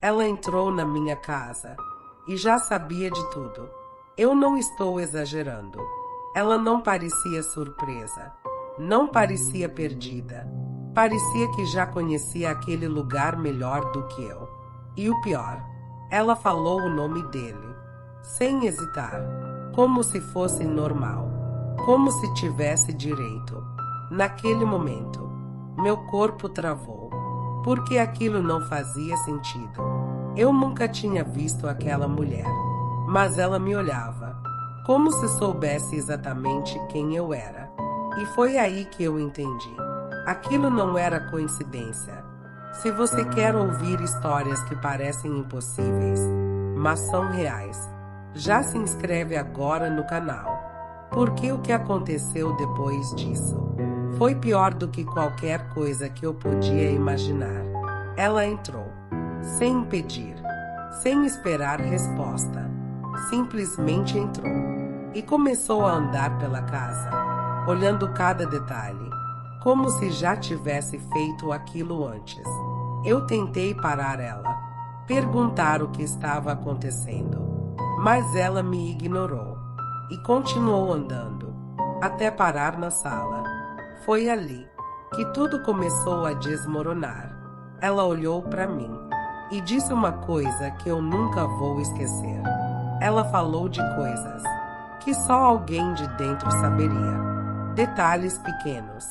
Ela entrou na minha casa e já sabia de tudo. Eu não estou exagerando. Ela não parecia surpresa. Não parecia perdida. Parecia que já conhecia aquele lugar melhor do que eu. E o pior, ela falou o nome dele, sem hesitar, como se fosse normal, como se tivesse direito. Naquele momento, meu corpo travou, porque aquilo não fazia sentido. Eu nunca tinha visto aquela mulher, mas ela me olhava, como se soubesse exatamente quem eu era. E foi aí que eu entendi. Aquilo não era coincidência. Se você quer ouvir histórias que parecem impossíveis, mas são reais, já se inscreve agora no canal, porque o que aconteceu depois disso foi pior do que qualquer coisa que eu podia imaginar. Ela entrou, sem pedir, sem esperar resposta, simplesmente entrou e começou a andar pela casa, olhando cada detalhe, como se já tivesse feito aquilo antes. Eu tentei parar ela, perguntar o que estava acontecendo, mas ela me ignorou e continuou andando, até parar na sala. Foi ali que tudo começou a desmoronar. Ela olhou para mim e disse uma coisa que eu nunca vou esquecer. Ela falou de coisas que só alguém de dentro saberia. Detalhes pequenos,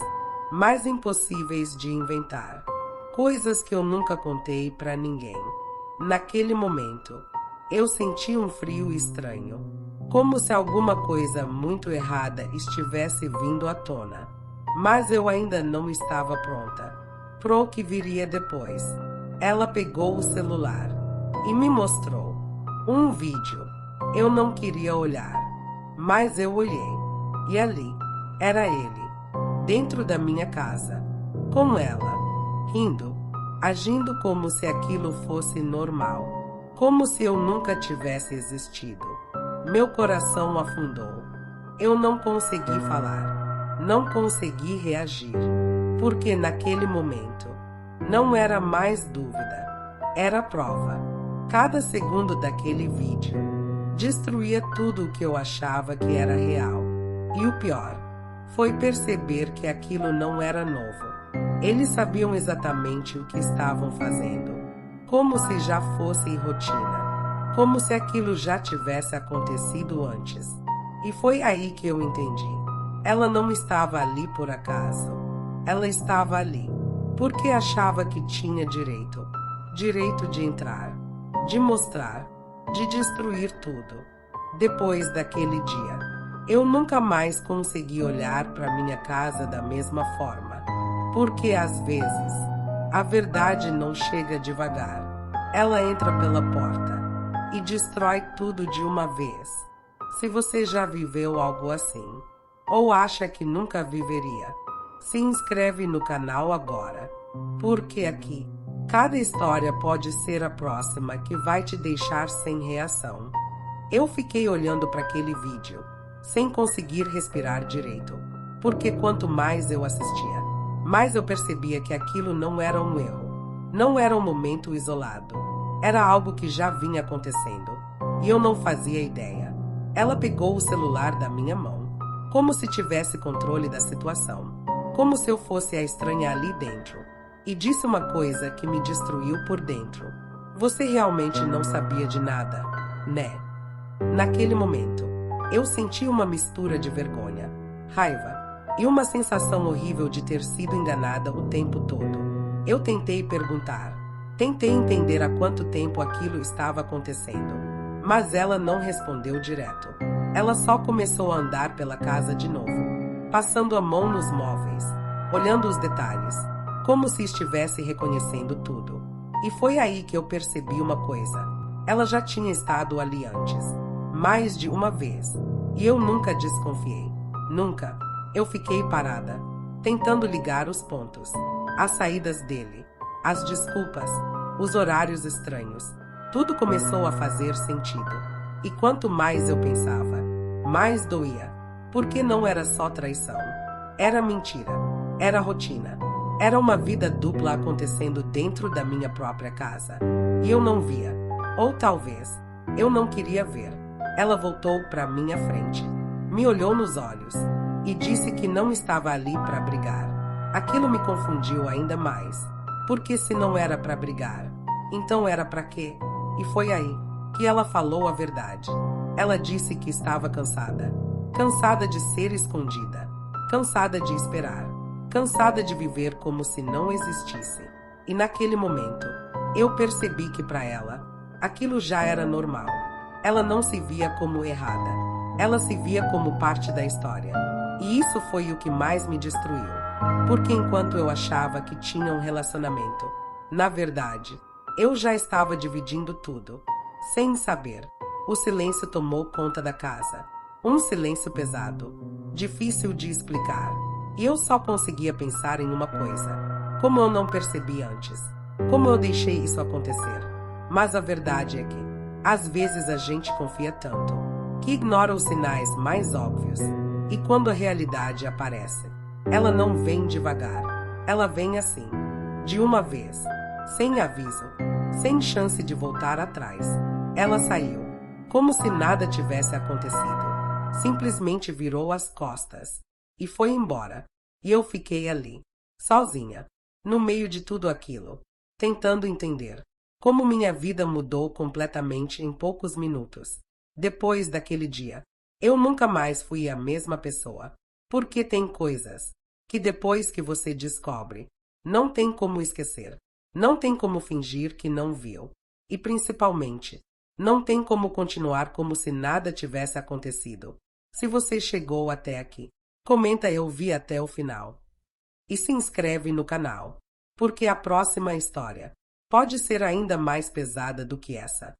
mas impossíveis de inventar. Coisas que eu nunca contei para ninguém. Naquele momento, eu senti um frio estranho, como se alguma coisa muito errada estivesse vindo à tona. Mas eu ainda não estava pronta pro que viria depois. Ela pegou o celular e me mostrou um vídeo. Eu não queria olhar, mas eu olhei. E ali era ele, dentro da minha casa, com ela, rindo, agindo como se aquilo fosse normal, como se eu nunca tivesse existido. Meu coração afundou. Eu não consegui falar, não consegui reagir, porque naquele momento não era mais dúvida, era prova. Cada segundo daquele vídeo destruía tudo o que eu achava que era real. E o pior foi perceber que aquilo não era novo. Eles sabiam exatamente o que estavam fazendo, como se já fosse rotina, como se aquilo já tivesse acontecido antes. E foi aí que eu entendi. Ela não estava ali por acaso. Ela estava ali porque achava que tinha direito. Direito de entrar, de mostrar, de destruir tudo. Depois daquele dia, eu nunca mais consegui olhar para minha casa da mesma forma. Porque às vezes, a verdade não chega devagar. Ela entra pela porta e destrói tudo de uma vez. Se você já viveu algo assim, ou acha que nunca viveria, se inscreve no canal agora, porque aqui, cada história pode ser a próxima que vai te deixar sem reação. Eu fiquei olhando para aquele vídeo, sem conseguir respirar direito, porque quanto mais eu assistia, mais eu percebia que aquilo não era um erro, não era um momento isolado, era algo que já vinha acontecendo, e eu não fazia ideia. Ela pegou o celular da minha mão, como se tivesse controle da situação, como se eu fosse a estranha ali dentro, e disse uma coisa que me destruiu por dentro. Você realmente não sabia de nada, né? Naquele momento, eu senti uma mistura de vergonha, raiva e uma sensação horrível de ter sido enganada o tempo todo. Eu tentei perguntar, tentei entender há quanto tempo aquilo estava acontecendo, mas ela não respondeu direto. Ela só começou a andar pela casa de novo, passando a mão nos móveis, olhando os detalhes, como se estivesse reconhecendo tudo. E foi aí que eu percebi uma coisa. Ela já tinha estado ali antes, mais de uma vez, e eu nunca desconfiei. Nunca. Eu fiquei parada, tentando ligar os pontos, as saídas dele, as desculpas, os horários estranhos. Tudo começou a fazer sentido. E quanto mais eu pensava, mais doía, porque não era só traição. Era mentira, era rotina, Era uma vida dupla acontecendo dentro da minha própria casa. E eu não via. Ou talvez, eu não queria ver. Ela voltou para minha frente, me olhou nos olhos e disse que não estava ali para brigar. Aquilo me confundiu ainda mais, porque se não era para brigar, então era para quê? E foi aí que ela falou a verdade. Ela disse que estava cansada. Cansada de ser escondida. Cansada de esperar. Cansada de viver como se não existisse. E naquele momento, eu percebi que para ela, aquilo já era normal. Ela não se via como errada. Ela se via como parte da história. E isso foi o que mais me destruiu. Porque enquanto eu achava que tinha um relacionamento, na verdade, eu já estava dividindo tudo. Sem saber, o silêncio tomou conta da casa. Um silêncio pesado, difícil de explicar. E eu só conseguia pensar em uma coisa. Como eu não percebi antes. Como eu deixei isso acontecer. Mas a verdade é que, às vezes a gente confia tanto, que ignora os sinais mais óbvios. E quando a realidade aparece, ela não vem devagar. Ela vem assim, de uma vez, sem aviso, sem chance de voltar atrás. Ela saiu, como se nada tivesse acontecido. Simplesmente virou as costas e foi embora. E eu fiquei ali, sozinha, no meio de tudo aquilo, tentando entender como minha vida mudou completamente em poucos minutos. Depois daquele dia, eu nunca mais fui a mesma pessoa. Porque tem coisas que depois que você descobre, não tem como esquecer. Não tem como fingir que não viu. E principalmente, não tem como continuar como se nada tivesse acontecido. Se você chegou até aqui, comenta eu vi até o final. E se inscreve no canal, porque a próxima história pode ser ainda mais pesada do que essa.